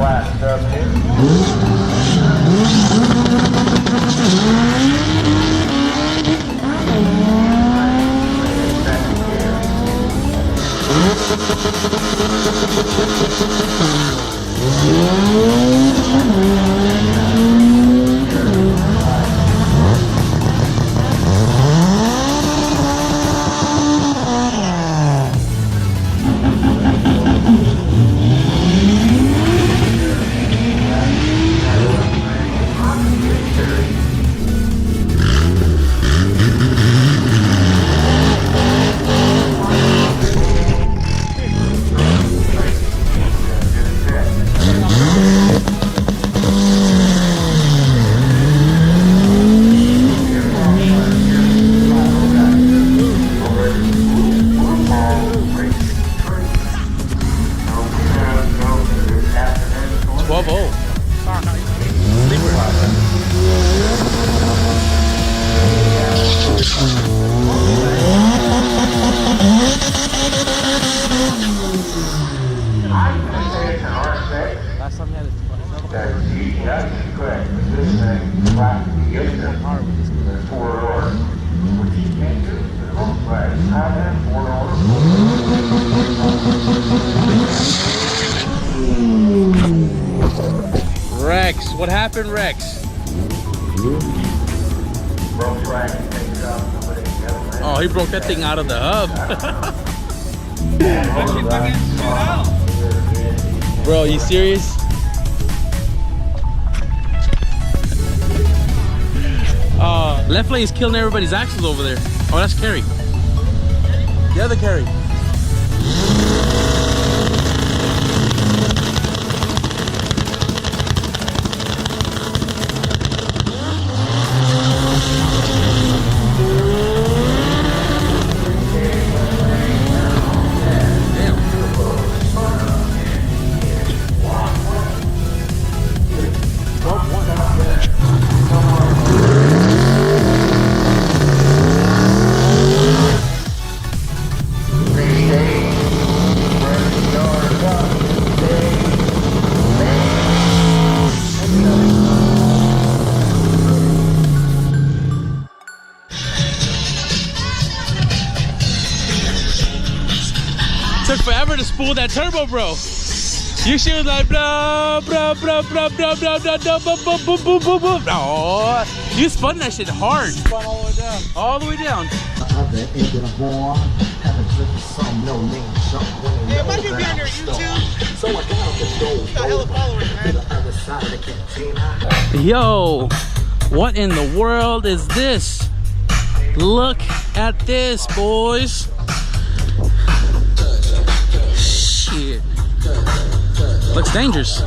flat up here. Rex, what happened, Rex? Oh, he broke that thing out of the hub. Bro, you serious? Left lane is killing everybody's axles over there. Oh, that's Carrie. The other Carrie. Took forever to spool that turbo, bro. You should was like blah blah blah blah blah blah blah blah blah blah blah blah blah blah. Oh, you spun that shit hard. Spun all the way down. All the way down. Hey, am I gonna be on your YouTube? Got hella followers, man. Yo, what in the world is this? Look at this, boys. Shit. Looks dangerous.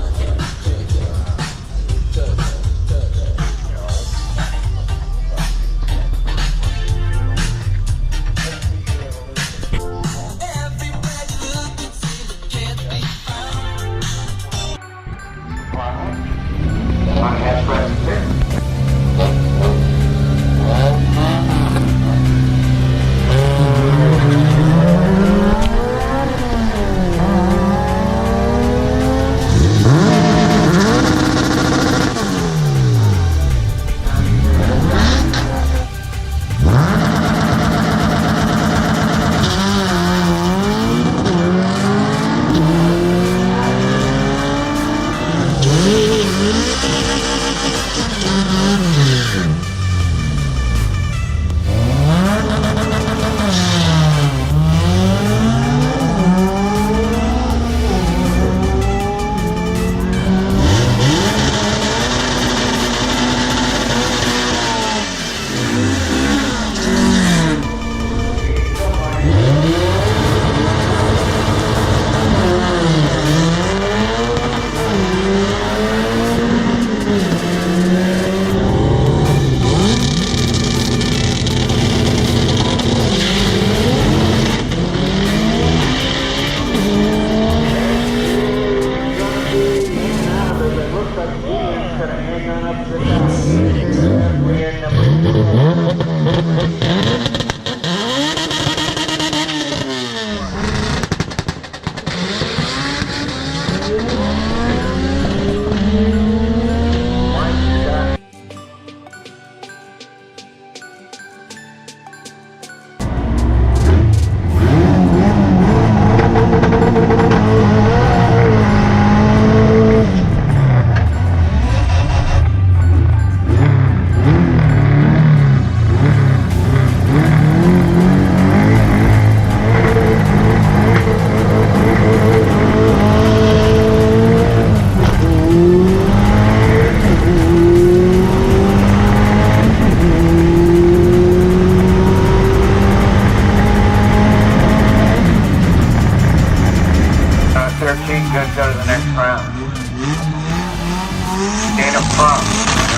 Dana Prum,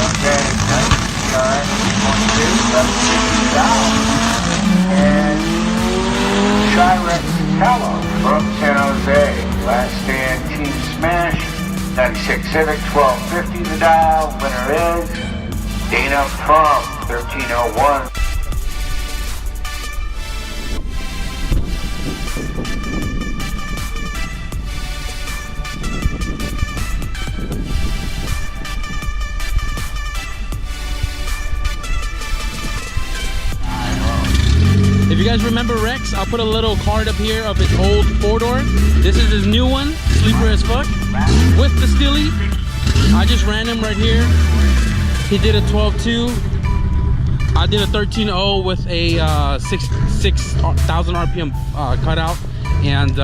okay, nice, alright, 22, left 50 down, and Shirek Tallow from San Jose, last stand Team Smash, 96 Civic, 1250 the dial, winner is Dana Prum, 1301. If you guys remember Rex, I'll put a little card up here of his old 4-door. This is his new one, sleeper as fuck, with the Steely. I just ran him right here. He did a 12.2. I did a 13.0 with a 6,000 RPM cutout. And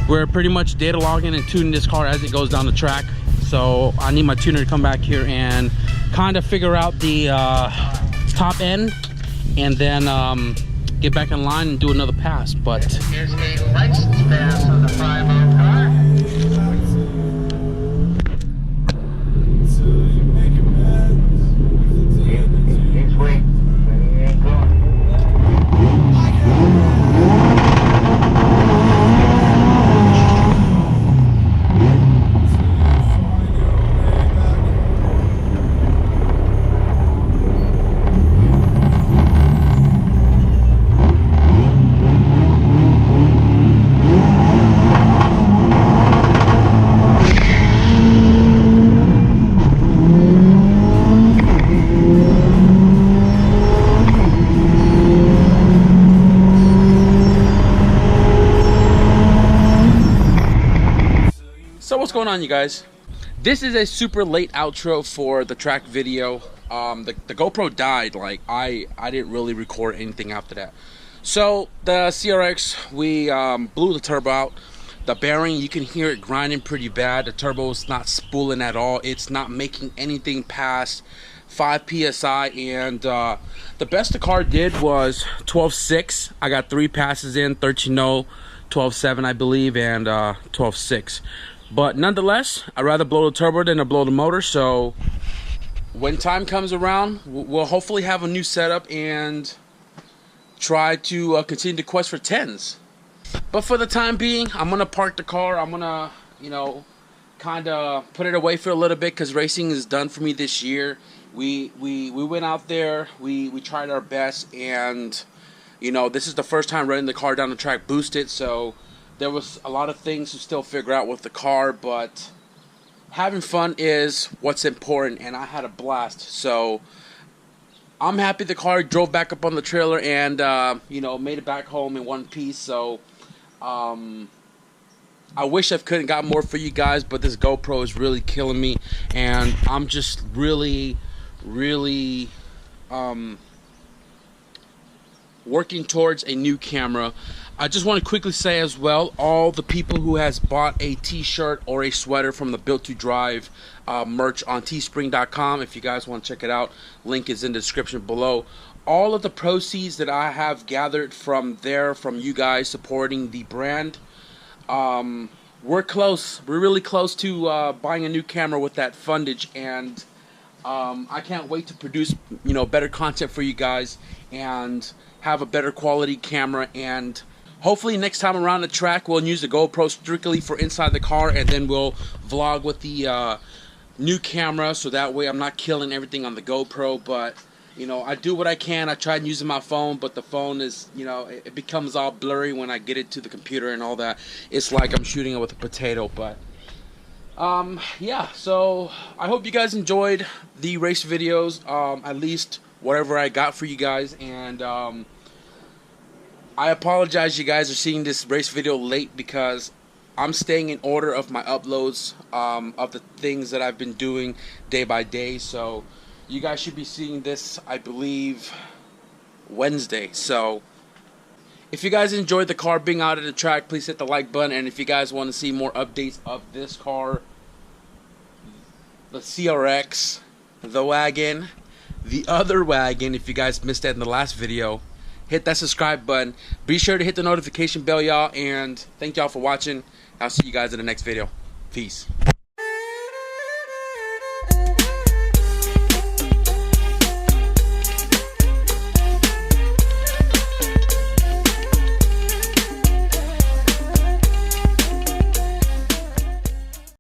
we're pretty much data logging and tuning this car as it goes down the track. So I need my tuner to come back here and kind of figure out the top end, and then get back in line and do another pass. But Here's a license pass on the 5.0 car. He's waiting, but he ain't going. so what's going on, you guys? This is a super late outro for the track video. The GoPro died. Like I didn't really record anything after that. So the CRX, we blew the turbo out. The bearing, you can hear it grinding pretty bad. The turbo's not spooling at all. It's not making anything past 5 psi, and the best the car did was 12.6. I got 3 passes in, 13.0, 12.7 I believe, and 12.6. But nonetheless, I'd rather blow the turbo than to blow the motor. So when time comes around, we'll hopefully have a new setup and try to continue the quest for 10s. But for the time being, I'm gonna park the car. I'm gonna, you know, kind of put it away for a little bit, because racing is done for me this year. We went out there, we tried our best, and you know, this is the first time running the car down the track boosted, so there was a lot of things to still figure out with the car, but having fun is what's important, and I had a blast. So I'm happy the car drove back up on the trailer and you know, made it back home in one piece. So I wish I could have got more for you guys, but this GoPro is really killing me, and I'm just really working towards a new camera. I just want to quickly say as well, all the people who has bought a t-shirt or a sweater from the Built to Drive merch on teespring.com, if you guys want to check it out, link is in the description below. All of the proceeds that I have gathered from there, from you guys supporting the brand, we're close. We're really close to buying a new camera with that fundage, and I can't wait to produce, you know, better content for you guys and have a better quality camera. And hopefully next time around the track we'll use the GoPro strictly for inside the car, and then we'll vlog with the new camera, so that way I'm not killing everything on the GoPro. But you know, I do what I can. I tried using my phone, but the phone is, you know, it becomes all blurry when I get it to the computer and all that. It's like I'm shooting it with a potato. But yeah, so I hope you guys enjoyed the race videos, at least whatever I got for you guys. And I apologize you guys are seeing this race video late, because I'm staying in order of my uploads of the things that I've been doing day by day. So you guys should be seeing this, I believe, Wednesday. So if you guys enjoyed the car being out of the track, please hit the like button. And if you guys want to see more updates of this car, the CRX, the wagon, the other wagon, if you guys missed that in the last video, hit that subscribe button. Be sure to hit the notification bell, y'all. And thank y'all for watching. I'll see you guys in the next video. Peace.